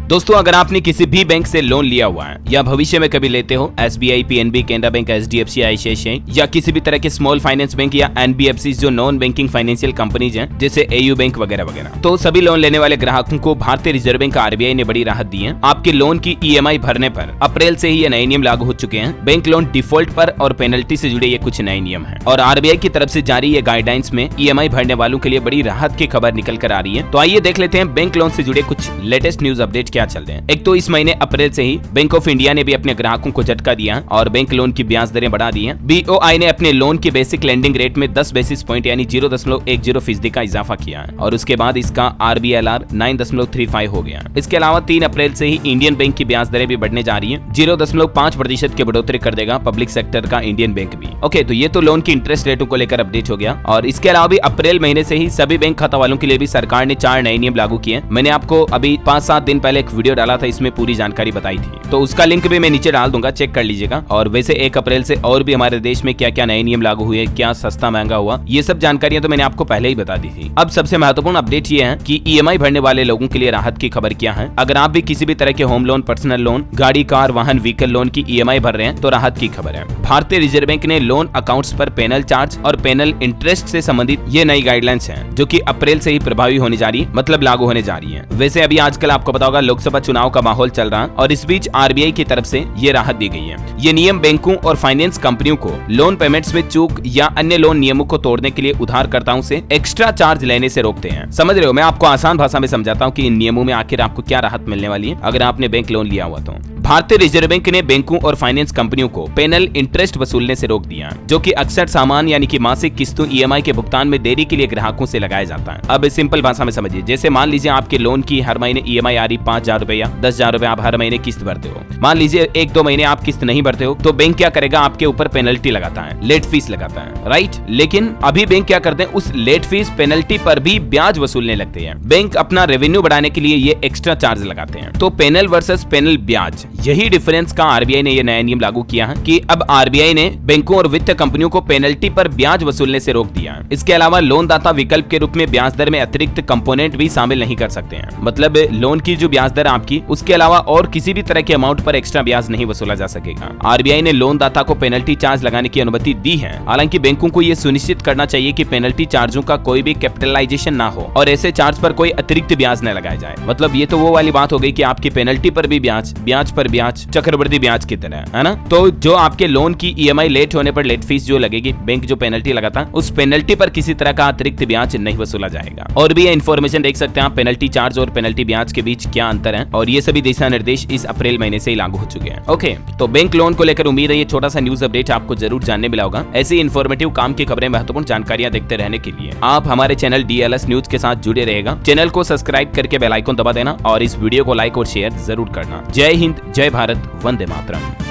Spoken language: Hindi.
दोस्तों, अगर आपने किसी भी बैंक से लोन लिया हुआ है या भविष्य में कभी लेते हो, SBI, PNB, Canara bank, HDFC, ICICI या किसी भी तरह के स्मॉल फाइनेंस बैंक या NBFC जो नॉन बैंकिंग फाइनेंशियल कंपनीज हैं जैसे AU बैंक वगैरह वगैरह, तो सभी लोन लेने वाले ग्राहकों को भारतीय रिजर्व बैंक RBI ने बड़ी राहत दी है। आपके लोन की EMI भरने पर अप्रैल से ही ये नए नियम लागू हो चुके हैं। बैंक लोन डिफॉल्ट पर और पेनल्टी से जुड़े ये कुछ नए नियम हैं और RBI की तरफ से जारी ये गाइडलाइंस में EMI भरने वालों के लिए बड़ी राहत की खबर निकल कर आ रही है। तो आइए देख लेते हैं बैंक लोन से जुड़े कुछ लेटेस्ट न्यूज अपडेट क्या चल रहे हैं। एक तो इस महीने अप्रैल से ही बैंक ऑफ इंडिया ने भी अपने ग्राहकों को झटका दिया और बैंक लोन की ब्याज दरें बढ़ा दी हैं। BOI ने अपने लोन की बेसिक लेंडिंग रेट में 10 बेसिस पॉइंट यानी 0.10% का इजाफा किया है और उसके बाद इसका RBLR 9.35 हो गया। इसके अलावा 3 अप्रैल से ही इंडियन बैंक की ब्याज दरें भी बढ़ने जा रही है। 0.5% की बढ़ोतरी कर देगा पब्लिक सेक्टर का इंडियन बैंक भी। ओके, तो ये तो लोन की इंटरेस्ट रेटों को लेकर अपडेट हो गया और इसके अलावा भी अप्रैल महीने से ही सभी बैंक खाता वालों के लिए भी सरकार ने 4 नए नियम लागू किए। मैंने आपको अभी 5-7 दिन पहले एक वीडियो डाला था, इसमें पूरी जानकारी बताई थी, तो उसका लिंक भी मैं नीचे डाल दूंगा, चेक कर लीजिएगा। और वैसे 1 अप्रैल से और भी हमारे देश में क्या क्या नए नियम लागू हुए, क्या सस्ता महंगा हुआ, ये सब जानकारियां तो मैंने आपको पहले ही बता दी थी। अब सबसे महत्वपूर्ण अपडेट ये है कि EMI भरने वाले लोगों के लिए राहत की खबर क्या है। अगर आप भी किसी भी तरह के होम लोन, पर्सनल लोन, गाड़ी, कार, वाहन, व्हीकल लोन की EMI भर रहे हैं तो राहत की खबर है। भारतीय रिजर्व बैंक ने लोन अकाउंट्स पर पेनल चार्ज और पेनल इंटरेस्ट से संबंधित ये नई गाइडलाइंस हैं जो कि अप्रैल से ही प्रभावी होने जा रही है, मतलब लागू होने जा रही है। वैसे अभी आजकल आपको पता होगा लोकसभा चुनाव का माहौल चल रहा है और इस बीच RBI की तरफ से ये राहत दी गई है। ये नियम बैंकों और फाइनेंस कंपनियों को लोन पेमेंट्स में चूक या अन्य लोन नियमों को तोड़ने के लिए उधारकर्ताओं से एक्स्ट्रा चार्ज लेने से रोकते हैं। समझ रहे हो, मैं आपको आसान भाषा में समझाता हूँ कि इन नियमों में आखिर आपको क्या राहत मिलने वाली है अगर आपने बैंक लोन लिया हुआ तो। भारतीय रिजर्व बैंक ने बैंकों और फाइनेंस कंपनियों को पेनल इंटरेस्ट वसूलने से रोक दिया, जो कि अक्सर सामान यानी कि मासिक किस्तों EMI के भुगतान में देरी के लिए ग्राहकों से लगाया जाता है। अब सिंपल भाषा में समझिए, जैसे मान लीजिए आपके लोन की हर महीने EMI आ रही 5,000 रुपए या 10,000 रुपए, आप हर महीने किस्त भरते हो। मान लीजिए 1-2 महीने आप किस्त नहीं भरते हो तो बैंक क्या करेगा, आपके ऊपर पेनल्टी लगाता है, लेट फीस लगाता है, राइट। लेकिन अभी बैंक क्या करते हैं, उस लेट फीस पेनल्टी पर भी ब्याज वसूलने लगते हैं। बैंक अपना रेवेन्यू बढ़ाने के लिए ये एक्स्ट्रा चार्ज लगाते हैं। तो पेनल वर्सेस पेनल ब्याज, यही डिफरेंस का RBI ने ये नया नियम लागू किया है कि अब RBI ने बैंकों और वित्त कंपनियों को पेनल्टी पर ब्याज वसूलने से रोक दिया है। इसके अलावा लोन दाता विकल्प के रूप में ब्याज दर में अतिरिक्त कंपोनेंट भी शामिल नहीं कर सकते हैं। मतलब लोन की जो ब्याज दर आपकी, उसके अलावा और किसी भी तरह के अमाउंट पर एक्स्ट्रा ब्याज नहीं वसूला जा सकेगा। RBI ने लोन दाता को पेनल्टी चार्ज लगाने की अनुमति दी है। हालांकि बैंकों को यह सुनिश्चित करना चाहिए कि पेनल्टी चार्जों का कोई भी कैपिटलाइजेशन ना हो और ऐसे चार्ज पर कोई अतिरिक्त ब्याज न लगाया जाए। मतलब ये तो वो वाली बात हो गई कि आपकी पेनल्टी पर भी ब्याज, ब्याज पर ब्याज, चक्रवृद्धि ब्याज की तरह, है ना। तो जो आपके लोन की EMI लेट होने पर लेट फीस जो लगेगी, बैंक जो पेनल्टी लगाता है, उस पेनल्टी पर किसी तरह का अतिरिक्त ब्याज नहीं वसूला जाएगा। और भी ये इन्फॉर्मेशन देख सकते हैं आप, पेनल्टी चार्ज और पेनल्टी ब्याज के बीच क्या अंतर है, और ये सभी दिशा निर्देश इस अप्रैल महीने से ही लागू हो चुके हैं। ओके, तो बैंक लोन को लेकर उम्मीद है ये छोटा सा न्यूज अपडेट आपको जरूर जानने मिला होगा। ऐसी इन्फॉर्मेटिव काम की खबरें, महत्वपूर्ण जानकारियां देखते रहने के लिए आप हमारे चैनल DLS न्यूज के साथ जुड़े रहेगा। चैनल को सब्सक्राइब करके बेल आइकन दबा देना और इस वीडियो को लाइक और शेयर जरूर करना। जय हिंद, जय भारत, वंदे मातरम।